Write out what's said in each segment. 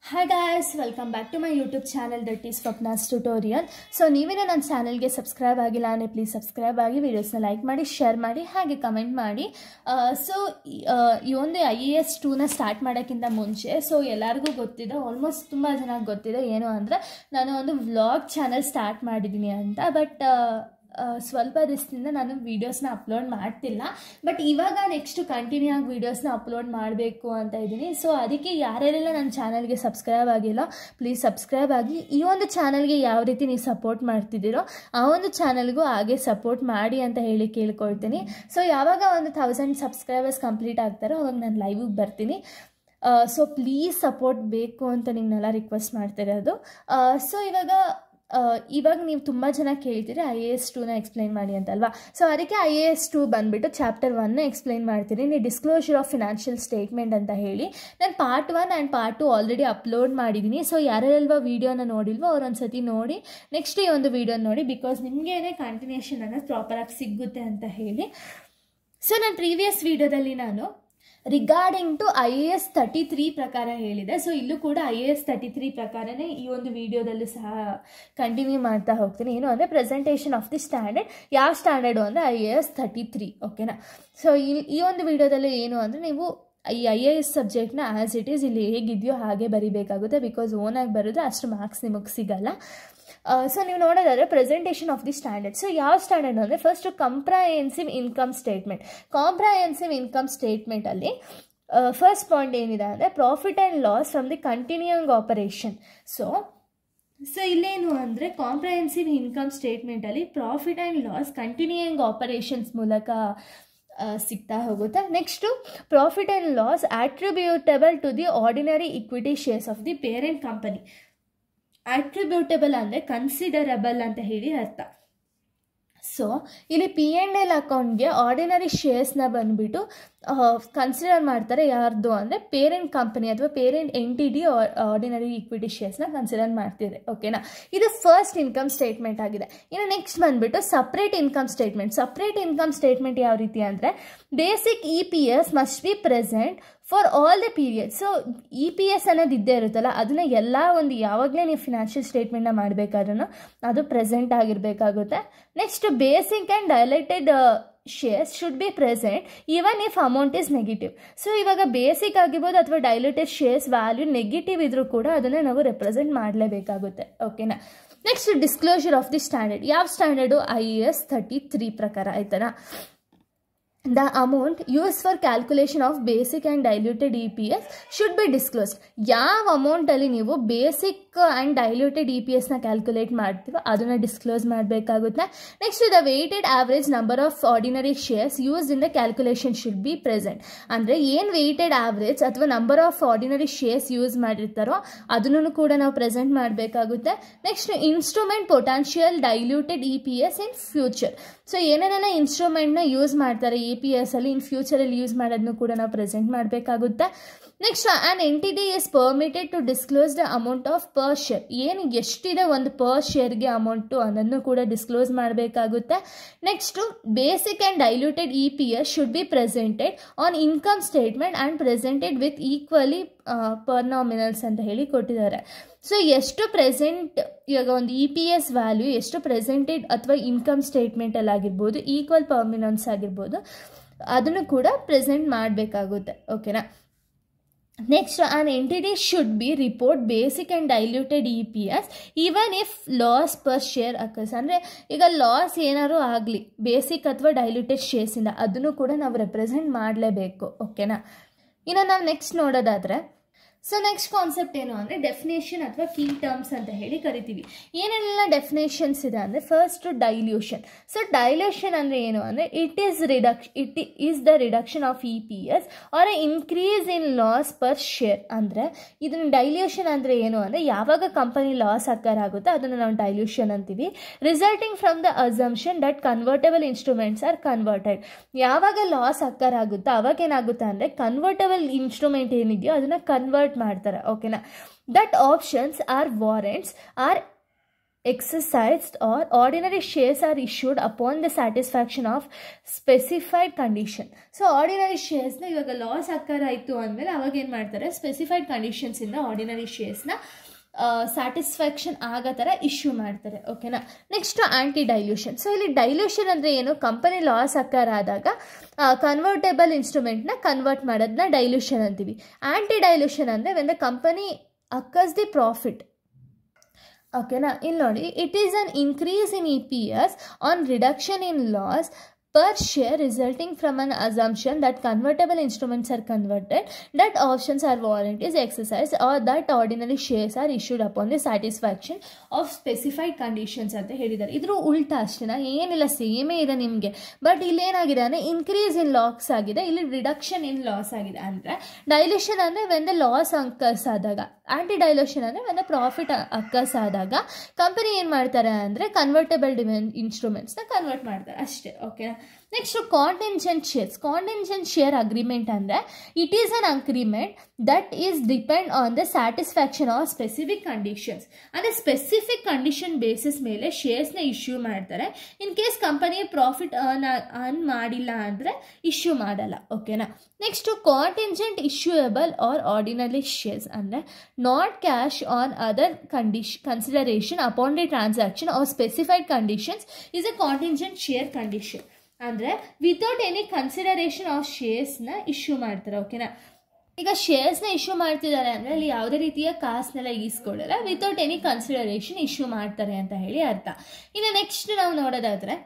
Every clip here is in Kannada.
Hi guys, welcome back to my YouTube channel that is Swapna's Tutorial. So ನೀವೇನೇ ನನ್ನ ಚಾನೆಲ್ಗೆ ಸಬ್ಸ್ಕ್ರೈಬ್ ಆಗಿಲ್ಲ ಅಂದರೆ ಪ್ಲೀಸ್ ಸಬ್ಸ್ಕ್ರೈಬ್ ಆಗಿ ವಿಡಿಯೋಸ್ನ ಲೈಕ್ ಮಾಡಿ ಶೇರ್ ಮಾಡಿ ಹಾಗೆ ಕಮೆಂಟ್ ಮಾಡಿ. ಸೊ ಈ ಒಂದು IAS 2ನ ಸ್ಟಾರ್ಟ್ ಮಾಡೋಕ್ಕಿಂತ ಮುಂಚೆ ಎಲ್ಲರಿಗೂ ಗೊತ್ತಿದೆ, ಆಲ್ಮೋಸ್ಟ್ ತುಂಬ ಜನಕ್ಕೆ ಗೊತ್ತಿದೆ ಏನು ಅಂದರೆ ನಾನು ಒಂದು ವ್ಲಾಗ್ ಚಾನಲ್ ಸ್ಟಾರ್ಟ್ ಮಾಡಿದ್ದೀನಿ ಅಂತ. ಬಟ್ ಸ್ವಲ್ಪ ದಿವಸದಿಂದ ನಾನು ವೀಡಿಯೋಸ್ನ ಅಪ್ಲೋಡ್ ಮಾಡ್ತಿಲ್ಲ. ಬಟ್ ಇವಾಗ ನೆಕ್ಸ್ಟ್ ಕಂಟಿನ್ಯೂ ಆಗಿ ವೀಡಿಯೋಸ್ನ ಅಪ್ಲೋಡ್ ಮಾಡಬೇಕು ಅಂತ ಇದ್ದೀನಿ. ಸೊ ಅದಕ್ಕೆ ಯಾರ್ಯಾರೆಲ್ಲ ನನ್ನ ಚಾನಲ್ಗೆ ಸಬ್ಸ್ಕ್ರೈಬ್ ಆಗಿಲ್ಲ ಪ್ಲೀಸ್ ಸಬ್ಸ್ಕ್ರೈಬ್ ಆಗಿ. ಈ ಒಂದು ಚಾನಲ್ಗೆ ಯಾವ ರೀತಿ ನೀವು ಸಪೋರ್ಟ್ ಮಾಡ್ತಿದ್ದೀರೋ ಆ ಒಂದು ಚಾನಲ್ಗೂ ಹಾಗೆ ಸಪೋರ್ಟ್ ಮಾಡಿ ಅಂತ ಹೇಳಿ ಕೇಳ್ಕೊಳ್ತೀನಿ. ಸೊ ಯಾವಾಗ ಒಂದು 1000 ಸಬ್ಸ್ಕ್ರೈಬರ್ಸ್ ಕಂಪ್ಲೀಟ್ ಆಗ್ತಾರೋ ಅವಾಗ ನಾನು ಲೈವಿಗೆ ಬರ್ತೀನಿ. ಸೊ ಪ್ಲೀಸ್ ಸಪೋರ್ಟ್ ಬೇಕು ಅಂತ ನಿಮ್ಮನ್ನೆಲ್ಲ ರಿಕ್ವೆಸ್ಟ್ ಮಾಡ್ತಿರೋದು. ಸೊ ಇವಾಗ ನೀವು ತುಂಬ ಜನ ಕೇಳ್ತೀರಿ IAS 2ನ ಎಕ್ಸ್ಪ್ಲೈನ್ ಮಾಡಿ ಅಂತಲ್ವಾ. ಸೊ ಅದಕ್ಕೆ IAS 2 ಬಂದುಬಿಟ್ಟು ಚಾಪ್ಟರ್ 1ನ ಎಕ್ಸ್ಪ್ಲೈನ್ ಮಾಡ್ತೀನಿ. ನೀವು ಡಿಸ್ಕ್ಲೋಷರ್ ಆಫ್ ಫಿನಾನ್ಷಿಯಲ್ ಸ್ಟೇಟ್ಮೆಂಟ್ ಅಂತ ಹೇಳಿ ನಾನು part 1 and part 2 already upload ಮಾಡಿದ್ದೀನಿ. ಸೊ ಯಾರೆಲ್ವ ವೀಡಿಯೋನ ನೋಡಿಲ್ವೋ ಅವ್ರೊಂದು ಸತಿ ನೋಡಿ ನೆಕ್ಸ್ಟ್ ಈ ಒಂದು ವೀಡಿಯೋ ನೋಡಿ, ಬಿಕಾಸ್ ನಿಮಗೇನೆ ಕಂಟಿನ್ಯೂಷನ್ ಅನ್ನೋದು ಪ್ರಾಪರಾಗಿ ಸಿಗುತ್ತೆ ಅಂತ ಹೇಳಿ. ಸೊ ನಾನು ಪ್ರೀವಿಯಸ್ ವೀಡಿಯೋದಲ್ಲಿ ನಾನು ರಿಗಾರ್ಡಿಂಗ್ ಟು IAS 33 ಪ್ರಕಾರ ಹೇಳಿದೆ. ಸೊ ಇಲ್ಲೂ ಕೂಡ IAS 33 ಪ್ರಕಾರನೇ ಈ ಒಂದು ವಿಡಿಯೋದಲ್ಲೂ ಸಹ ಕಂಟಿನ್ಯೂ ಮಾಡ್ತಾ ಹೋಗ್ತೀನಿ. ಏನು ಅಂದರೆ ಪ್ರೆಸೆಂಟೇಷನ್ ಆಫ್ ದಿ ಸ್ಟ್ಯಾಂಡರ್ಡ್. ಯಾವ ಸ್ಟ್ಯಾಂಡರ್ಡು ಅಂದರೆ IAS 33, ಓಕೆನಾ. ಸೊ ಈ ಒಂದು ವಿಡಿಯೋದಲ್ಲಿ ಏನು ಅಂದರೆ ನೀವು ಈ IAS ಸಬ್ಜೆಕ್ಟ್ನ ಆ್ಯಸ್ ಇಟ್ ಈಸ್ ಇಲ್ಲಿ ಹೇಗಿದೆಯೋ ಹಾಗೆ ಬರೀಬೇಕಾಗುತ್ತೆ. ಬಿಕಾಸ್ ಓನಾಗಿ ಬರೆದ್ರೆ ಅಷ್ಟು ಮಾರ್ಕ್ಸ್ ನಿಮಗೆ ಸಿಗಲ್ಲ. ಸೊ ನೀವು ನೋಡೋದಾದರೆ presentation of the standard. So ಯಾವ ಸ್ಟ್ಯಾಂಡರ್ಡ್ ಅಂದರೆ first comprehensive income statement. Comprehensive income ಸ್ಟೇಟ್ಮೆಂಟಲ್ಲಿ ಫಸ್ಟ್ ಪಾಯಿಂಟ್ ಏನಿದೆ ಅಂದರೆ profit and loss from the continuing operation. So ಇಲ್ಲೇನು ಅಂದರೆ ಕಾಂಪ್ರಹೆನ್ಸಿವ್ ಇನ್ಕಮ್ ಸ್ಟೇಟ್ಮೆಂಟಲ್ಲಿ profit and loss continuing operations ಮೂಲಕ ಸಿಗ್ತಾ ಹೋಗುತ್ತೆ. Next profit and loss attributable to the ordinary equity shares of the parent company. Attributable ಅಂದರೆ ಕನ್ಸಿಡರಬಲ್ ಅಂತ ಹೇಳಿ ಅರ್ಥ. ಸೊ ಇಲ್ಲಿ P&L ಅಕೌಂಟ್ಗೆ ಆರ್ಡಿನರಿ ಶೇರ್ಸ್ನ ಬಂದುಬಿಟ್ಟು ಕನ್ಸಿಡರ್ ಮಾಡ್ತಾರೆ. ಯಾರ್ದು ಅಂದರೆ ಪೇರೆಂಟ್ ಕಂಪನಿ ಅಥವಾ ಪೇರೆಂಟ್ ಎಂಟಿಟಿ ಆರ್ಡಿನರಿ ಇಕ್ವಿಟಿ ಶೇರ್ಸ್ನ ಕನ್ಸಿಡರ್ ಮಾಡ್ತಿದೆ, ಓಕೆನಾ. ಇದು ಫಸ್ಟ್ ಇನ್ಕಮ್ ಸ್ಟೇಟ್ಮೆಂಟ್ ಆಗಿದೆ. ಇನ್ನು ನೆಕ್ಸ್ಟ್ ಬಂದುಬಿಟ್ಟು separate income statement. Separate income statement ಯಾವ ರೀತಿ ಅಂದರೆ basic EPS must be present for all the period. So EPS ಅನ್ನೋದು ಇದ್ದೇ ಇರುತ್ತಲ್ಲ, ಅದನ್ನು ಎಲ್ಲ ಒಂದು ಯಾವಾಗಲೇ ನೀವು ಫಿನಾನ್ಷಿಯಲ್ ಸ್ಟೇಟ್ಮೆಂಟ್ನ ಮಾಡಬೇಕಾದ್ರೂ ಅದು ಪ್ರೆಸೆಂಟ್ ಆಗಿರಬೇಕಾಗುತ್ತೆ. Next basic and diluted shares should be present even if amount is negative. So ಇವಾಗ ಬೇಸಿಕ್ ಆಗಿರ್ಬೋದು ಅಥವಾ ಡೈಲ್ಯೂಟೆಡ್ ಶೇರ್ಸ್ ವ್ಯಾಲ್ಯೂ ನೆಗೆಟಿವ್ ಇದ್ರೂ ಕೂಡ ಅದನ್ನು ನಾವು ರೆಪ್ರೆಸೆಂಟ್ ಮಾಡಲೇಬೇಕಾಗುತ್ತೆ, ಓಕೆನಾ. Next disclosure of the standard. ಯಾವ ಸ್ಟ್ಯಾಂಡರ್ಡು IAS 33 ಪ್ರಕಾರ ಆಯ್ತನಾ. The amount used for calculation of basic and diluted EPS should be disclosed. ಯಾವ ಅಮೌಂಟಲ್ಲಿ ನೀವು ಬೇಸಿಕ್ ಆ್ಯಂಡ್ ಡೈಲ್ಯೂಟೆಡ್ EPSನ ಕ್ಯಾಲ್ಕುಲೇಟ್ ಮಾಡ್ತೀವೋ ಅದನ್ನು ಡಿಸ್ಕ್ಲೋಸ್ ಮಾಡಬೇಕಾಗುತ್ತೆ. Next the weighted average number of ordinary shares used in the calculation should be present. ಅಂದರೆ ಏನು ವೆಯ್ಟೆಡ್ ಆವ್ರೇಜ್ ಅಥವಾ number of ordinary shares use ಮಾಡಿರ್ತಾರೋ ಅದನ್ನು ಕೂಡ ನಾವು ಪ್ರೆಸೆಂಟ್ ಮಾಡಬೇಕಾಗುತ್ತೆ. Next instrument potential diluted EPS in future. So ಏನೇನೆಲ್ಲ ಇನ್ಸ್ಟ್ರೂಮೆಂಟ್ನ ಯೂಸ್ ಮಾಡ್ತಾರೆ EPS ಅಲ್ಲಿ ಇನ್ ಫ್ಯೂಚರಲ್ಲಿ ಯೂಸ್ ಮಾಡೋದನ್ನು ಕೂಡ ನಾವು ಪ್ರೆಸೆಂಟ್ ಮಾಡಬೇಕಾಗುತ್ತೆ. Next an entity is permitted to disclose the amount of per share. ಏನು ಎಷ್ಟಿದೆ ಒಂದು ಪರ್ ಶೇರ್ಗೆ ಅಮೌಂಟು ಅದನ್ನು ಕೂಡ ಡಿಸ್ಕ್ಲೋಸ್ ಮಾಡಬೇಕಾಗುತ್ತೆ. Next basic and diluted EPS should be presented on income statement and presented with equally per nominals ಅಂತ ಹೇಳಿ ಕೊಟ್ಟಿದ್ದಾರೆ. ಸೊ ಎಷ್ಟು ಪ್ರೆಸೆಂಟ್ ಇವಾಗ ಒಂದು EPS ವ್ಯಾಲ್ಯೂ ಎಷ್ಟು ಪ್ರೆಸೆಂಟೆಡ್ ಅಥವಾ ಇನ್ಕಮ್ ಸ್ಟೇಟ್ಮೆಂಟಲ್ಲಿ ಆಗಿರ್ಬೋದು ಈಕ್ವಲ್ ಪರ್ಮಿನೆನ್ಸ್ ಆಗಿರ್ಬೋದು ಅದನ್ನು ಕೂಡ ಪ್ರೆಸೆಂಟ್ ಮಾಡಬೇಕಾಗುತ್ತೆ, ಓಕೆನಾ. Next on entity should be report basic and diluted EPS even if loss per share occurs. ಅಂದರೆ ಈಗ ಲಾಸ್ ಏನಾದ್ರು ಆಗಲಿ ಬೇಸಿಕ್ ಅಥವಾ ಡೈಲ್ಯೂಟೆಡ್ ಶೇರ್ಸಿಂದ ಅದನ್ನು ಕೂಡ ನಾವು ರೆಪ್ರೆಸೆಂಟ್ ಮಾಡಲೇಬೇಕು, ಓಕೆನಾ. ಇನ್ನು ನಾವು ನೆಕ್ಸ್ಟ್ ನೋಡೋದಾದರೆ ಸೊ ನೆಕ್ಸ್ಟ್ ಕಾನ್ಸೆಪ್ಟ್ ಏನು ಅಂದರೆ ಡೆಫಿನೇಷನ್ ಅಥವಾ ಕೀ ಟರ್ಮ್ಸ್ ಅಂತ ಹೇಳಿ ಕರಿತೀವಿ. ಏನೆಲ್ಲ ಡೆಫಿನೇಷನ್ಸ್ ಇದೆ ಅಂದರೆ ಫಸ್ಟ್ ಡೈಲ್ಯೂಷನ್. ಸೊ ಡೈಲ್ಯೂಷನ್ ಅಂದರೆ ಏನು ಅಂದರೆ it is the reduction of EPS or a increase in loss per share. ಅಂದರೆ ಇದನ್ನು ಡೈಲ್ಯೂಷನ್ ಅಂದರೆ ಏನು ಅಂದರೆ ಯಾವಾಗ ಕಂಪನಿ ಲಾಸ್ ಆಗುತ್ತೋ ಅದನ್ನು ನಾವು ಡೈಲ್ಯೂಷನ್ ಅಂತೀವಿ. Resulting from the assumption that convertible instruments are converted. ಯಾವಾಗ ಲಾಸ್ ಆಗುತ್ತೋ ಅವಾಗ ಏನಾಗುತ್ತೆ ಅಂದರೆ ಕನ್ವರ್ಟಬಲ್ ಇನ್ಸ್ಟ್ರೂಮೆಂಟ್ ಏನಿದೆಯೋ ಅದನ್ನು ಕನ್ವರ್ಟ್ ಮಾಡ್ತಾರೆ, ಓಕೆನಾ. That options or warrants are exercised or ordinary shares are issued upon the satisfaction of specified condition. So ordinary ಶೇರ್ಸ್ನ ಇವಾಗ ಲಾಸ್ ಅಕ್ಕರ್ ಆಯಿತು ಅಂದಮೇಲೆ ಅವಾಗ ಏನು ಮಾಡ್ತಾರೆ, ಸ್ಪೆಸಿಫೈಡ್ ಕಂಡೀಷನ್ಸಿಂದ ಆರ್ಡಿನರಿ ಶೇರ್ಸ್ನ ಸ್ಯಾಟಿಸ್ಫ್ಯಾಕ್ಷನ್ ಆಗೋ ಥರ ಇಶ್ಯೂ ಮಾಡ್ತಾರೆ. ಓಕೆನಾ. Next anti dilution. ಸೊ ಇಲ್ಲಿ ಡೈಲ್ಯೂಷನ್ ಅಂದರೆ ಏನು, ಕಂಪನಿ ಲಾಸ್ ಅಕ್ಕರ್ ಆದಾಗ ಕನ್ವರ್ಟೇಬಲ್ ಇನ್ಸ್ಟ್ರೂಮೆಂಟ್ನ ಕನ್ವರ್ಟ್ ಮಾಡೋದನ್ನ ಡೈಲ್ಯೂಷನ್ ಅಂತೀವಿ. ಆ್ಯಂಟಿ ಡೈಲ್ಯೂಷನ್ ಅಂದರೆ when the company occurs the profit. ಓಕೆನಾ. ಇಲ್ಲಿ ನೋಡಿ, it is an increase in EPS on reduction in loss per share resulting from an assumption that convertible instruments are converted, that options or warranties exercised, or that ordinary shares are issued upon the satisfaction of specified conditions ಅಂತ ಹೇಳಿದ್ದಾರೆ. ಇದ್ರ ಉಲ್ಟಾ ಅಷ್ಟೇನಾ, ಏನಿಲ್ಲ, ಸೇಮೇ ಇದೆ ನಿಮಗೆ. ಬಟ್ ಇಲ್ಲೇನಾಗಿದೆ ಅಂದರೆ ಇನ್ಕ್ರೀಸ್ ಇನ್ ಲಾಸ್ ಆಗಿದೆ, ಇಲ್ಲಿ ರಿಡಕ್ಷನ್ ಇನ್ ಲಾಸ್ ಆಗಿದೆ. ಅಂದರೆ ಡೈಲ್ಯೂಷನ್ ಅಂದರೆ ವೆನ್ ದ ಲಾಸ್ ಅಕ್ಕರ್ಸ್ ಆದಾಗ, ಆ್ಯಂಟಿ ಡೈಲ್ಯೂಷನ್ ಅಂದರೆ ವೆನ್ ದ ಪ್ರಾಫಿಟ್ ಅಕ್ಕರ್ಸ್ ಆದಾಗ ಕಂಪನಿ ಏನು ಮಾಡ್ತಾರೆ ಅಂದರೆ ಕನ್ವರ್ಟೇಬಲ್ ಇನ್ಸ್ಟ್ರೂಮೆಂಟ್ಸ್ನ ಕನ್ವರ್ಟ್ ಮಾಡ್ತಾರೆ ಅಷ್ಟೇ. Okay. Next contingent shares. Contingent share agreement ಅಂದರೆ it is an agreement that is depend on the satisfaction of specific conditions. ಅಂದರೆ ಸ್ಪೆಸಿಫಿಕ್ ಕಂಡೀಷನ್ ಬೇಸಿಸ್ ಮೇಲೆ ಶೇರ್ಸ್ನ ಇಶ್ಯೂ ಮಾಡ್ತಾರೆ. ಇನ್ ಕೇಸ್ ಕಂಪನಿಯ ಪ್ರಾಫಿಟ್ ಅರ್ನ್ ಮಾಡಿಲ್ಲ ಅಂದರೆ ಇಶ್ಯೂ ಮಾಡಲ್ಲ. ಓಕೆನಾ. Next contingent issuable or ordinary shares ಅಂದರೆ not cash on other consideration upon the transaction or specified conditions is a contingent share condition. ಅಂದರೆ ವಿತೌಟ್ ಎನಿ ಕನ್ಸಿಡರೇಷನ್ ಆಫ್ ಶೇರ್ಸ್ನ ಇಶ್ಯೂ ಮಾಡ್ತಾರೆ. ಓಕೆನಾ. ಈಗ ಶೇರ್ಸ್ನ ಇಶ್ಯೂ ಮಾಡ್ತಿದ್ದಾರೆ ಅಂದರೆ ಅಲ್ಲಿ ಯಾವುದೇ ರೀತಿಯ ಕಾಸನ್ನೆಲ್ಲ ಈಸ್ಕೊಳ್ಳಲ್ಲ, ವಿತೌಟ್ ಎನಿ ಕನ್ಸಿಡರೇಷನ್ ಇಶ್ಯೂ ಮಾಡ್ತಾರೆ ಅಂತ ಹೇಳಿ ಅರ್ಥ. ಇನ್ನು ನೆಕ್ಸ್ಟ್ ನಾವು ನೋಡೋದಾದರೆ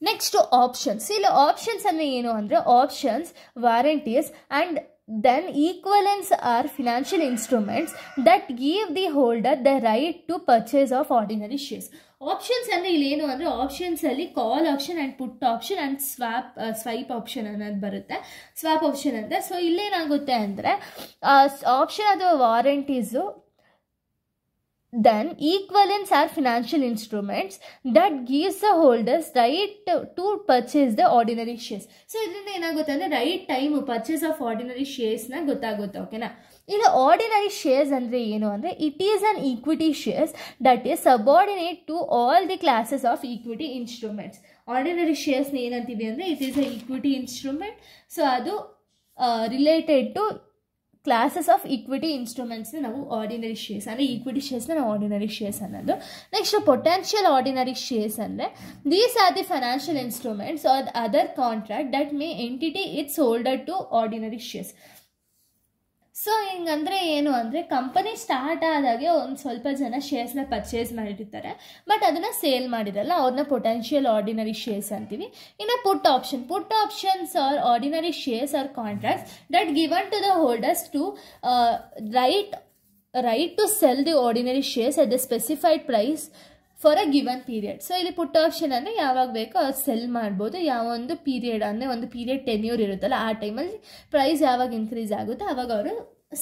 ನೆಕ್ಸ್ಟು ಆಪ್ಷನ್ಸ್. ಇಲ್ಲಿ ಆಪ್ಷನ್ಸ್ ಅಂದರೆ ಏನು ಅಂದರೆ options, warranties and then equivalents are financial instruments that give the holder the right to purchase of ordinary shares. Options ಅಂದರೆ ಇಲ್ಲೇನು ಅಂದರೆ ಆಪ್ಷನ್ಸಲ್ಲಿ call option and put option and swipe option ಅನ್ನೋದು ಬರುತ್ತೆ. ಸ್ವಾಪ್ ಆಪ್ಷನ್ ಅಂತ. ಸೊ ಇಲ್ಲೇನಾಗುತ್ತೆ ಅಂದರೆ ಆಪ್ಷನ್ ಅಥವಾ warranties, then equivalents are financial instruments that gives the holders right to purchase the ordinary shares. So ಇದರಿಂದ ಏನಾಗುತ್ತೆ ಅಂದರೆ right time purchase of ordinary ಶೇರ್ಸ್ನ ಗೊತ್ತಾಗುತ್ತೆ. ಓಕೆನಾ. ಇಲ್ಲಿ ಆರ್ಡಿನರಿ ಶೇರ್ಸ್ ಅಂದರೆ ಏನು ಅಂದರೆ it is an equity shares that is subordinate to all the classes of equity instruments. Ordinary ಶೇರ್ಸ್ನ ಏನಂತೀವಿ ಅಂದರೆ it is a equity instrument. So ಅದು related to classes of equity ಇನ್ಸ್ಟ್ರೂಮೆಂಟ್ಸ್ನ ನಾವು ಆರ್ಡಿನರಿ ಶೇರ್ಸ್ ಅಂದರೆ ಈಕ್ವಿಟಿ ಶೇರ್ಸ್ನ ನಾವು ಆರ್ಡಿನರಿ ಶೇರ್ಸ್ ಅನ್ನೋದು. ನೆಕ್ಸ್ಟ್ ಪೊಟೆನ್ಷಿಯಲ್ ಆರ್ಡಿನರಿ ಶೇರ್ಸ್ ಅಂದರೆ these are the financial instruments or other contract that may entity its holder to ordinary shares. So ಹಿಂಗಂದರೆ ಏನು ಅಂದರೆ ಕಂಪನಿ ಸ್ಟಾರ್ಟ್ ಆದಾಗೆ ಒಂದು ಸ್ವಲ್ಪ ಜನ ಶೇರ್ಸ್ನ ಪರ್ಚೇಸ್ ಮಾಡಿರ್ತಾರೆ, ಬಟ್ ಅದನ್ನು ಸೇಲ್ ಮಾಡಿರಲ್ಲ, ಅವ್ರನ್ನ ಪೊಟೆನ್ಷಿಯಲ್ ಆರ್ಡಿನರಿ ಶೇರ್ಸ್ ಅಂತೀವಿ. ಇನ್ನು put options are ordinary shares or contracts that given to the holders to right to sell the ordinary shares at the specified price for a given period. So ಇಲ್ಲಿ ಪುಟ್ ಆಪ್ಷನ್ ಅಂದರೆ ಯಾವಾಗ ಬೇಕೋ ಅವ್ರು ಸೆಲ್ ಮಾಡ್ಬೋದು. ಯಾವೊಂದು ಪೀರಿಯಡ್ ಅಂದರೆ ಒಂದು ಪೀರಿಯಡ್ ಟೆನ್ಯೂರ್ ಇರುತ್ತಲ್ಲ, ಆ ಟೈಮಲ್ಲಿ ಪ್ರೈಸ್ ಯಾವಾಗ ಇನ್ಕ್ರೀಸ್ ಆಗುತ್ತೋ ಆವಾಗ ಅವರು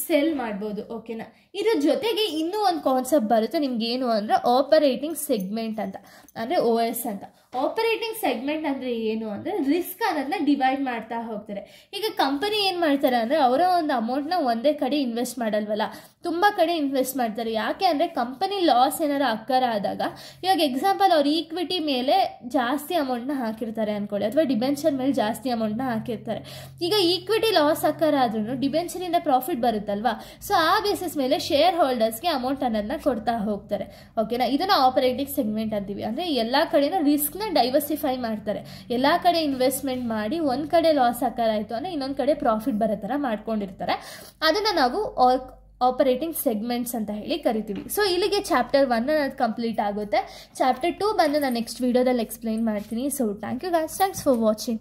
ಸೆಲ್ ಮಾಡ್ಬೋದು. ಓಕೆನಾ. ಇದ್ರ ಜೊತೆಗೆ ಇನ್ನೂ ಒಂದು ಕಾನ್ಸೆಪ್ಟ್ ಬರುತ್ತೆ ನಿಮ್ಗೇನು ಅಂದರೆ ಆಪರೇಟಿಂಗ್ ಸೆಗ್ಮೆಂಟ್ ಅಂತ, ಅಂದರೆ OS ಅಂತ. ಆಪರೇಟಿಂಗ್ ಸೆಗ್ಮೆಂಟ್ ಅಂದರೆ ಏನು ಅಂದರೆ ರಿಸ್ಕ್ ಅನ್ನೋದನ್ನ ಡಿವೈಡ್ ಮಾಡ್ತಾ ಹೋಗ್ತಾರೆ. ಈಗ ಕಂಪನಿ ಏನು ಮಾಡ್ತಾರೆ ಅಂದರೆ ಅವರ ಒಂದು ಅಮೌಂಟ್ನ ಒಂದೇ ಕಡೆ ಇನ್ವೆಸ್ಟ್ ಮಾಡಲ್ವಲ್ಲ, ತುಂಬ ಕಡೆ ಇನ್ವೆಸ್ಟ್ ಮಾಡ್ತಾರೆ. ಯಾಕೆ ಅಂದರೆ ಕಂಪನಿ ಲಾಸ್ ಏನಾರು ಅಕ್ಕರ್ ಆದಾಗ, ಇವಾಗ ಎಕ್ಸಾಂಪಲ್ ಅವ್ರು ಈಕ್ವಿಟಿ ಮೇಲೆ ಜಾಸ್ತಿ ಅಮೌಂಟ್ನ ಹಾಕಿರ್ತಾರೆ ಅಂದ್ಕೊಳ್ಳಿ, ಅಥವಾ ಡಿಬೆಂಚರ್ ಮೇಲೆ ಜಾಸ್ತಿ ಅಮೌಂಟ್ನ ಹಾಕಿರ್ತಾರೆ. ಈಗ ಈಕ್ವಿಟಿ ಲಾಸ್ ಅಕ್ಕರ್ ಆದ್ರೂ ಡಿಬೆಂಚರಿಂದ ಪ್ರಾಫಿಟ್ ಬರುತ್ತಲ್ವಾ, ಸೊ ಆ ಬೇಸಿಸ್ ಮೇಲೆ ಶೇರ್ ಹೋಲ್ಡರ್ಸ್ಗೆ ಅಮೌಂಟ್ ಅನ್ನೋದನ್ನ ಕೊಡ್ತಾ ಹೋಗ್ತಾರೆ. ಓಕೆನಾ. ಇದನ್ನು ಆಪರೇಟಿಂಗ್ ಸೆಗ್ಮೆಂಟ್ ಅಂತೀವಿ. ಅಂದರೆ ಎಲ್ಲ ಕಡೆನೂ ರಿಸ್ಕ್ನ ಡೈವರ್ಸಿಫೈ ಮಾಡ್ತಾರೆ. ಎಲ್ಲ ಕಡೆ ಇನ್ವೆಸ್ಟ್ಮೆಂಟ್ ಮಾಡಿ ಒಂದು ಕಡೆ ಲಾಸ್ ಆಯಿತು ಅಂದರೆ ಇನ್ನೊಂದು ಕಡೆ ಪ್ರಾಫಿಟ್ ಬರೋ ಥರ ಮಾಡ್ಕೊಂಡಿರ್ತಾರೆ. ಅದನ್ನು ನಾವು ಆಪರೇಟಿಂಗ್ ಸೆಗ್ಮೆಂಟ್ಸ್ ಅಂತ ಹೇಳಿ ಕರಿತೀವಿ. ಸೊ ಇಲ್ಲಿಗೆ ಚಾಪ್ಟರ್ 1 ಅನ್ನೋದು ಕಂಪ್ಲೀಟ್ ಆಗುತ್ತೆ. ಚಾಪ್ಟರ್ 2 ಬಂದು ನಾನು ನೆಕ್ಸ್ಟ್ ವೀಡಿಯೋದಲ್ಲಿ ಎಕ್ಸ್ಪ್ಲೈನ್ ಮಾಡ್ತೀನಿ. So thank you guys, thanks for watching.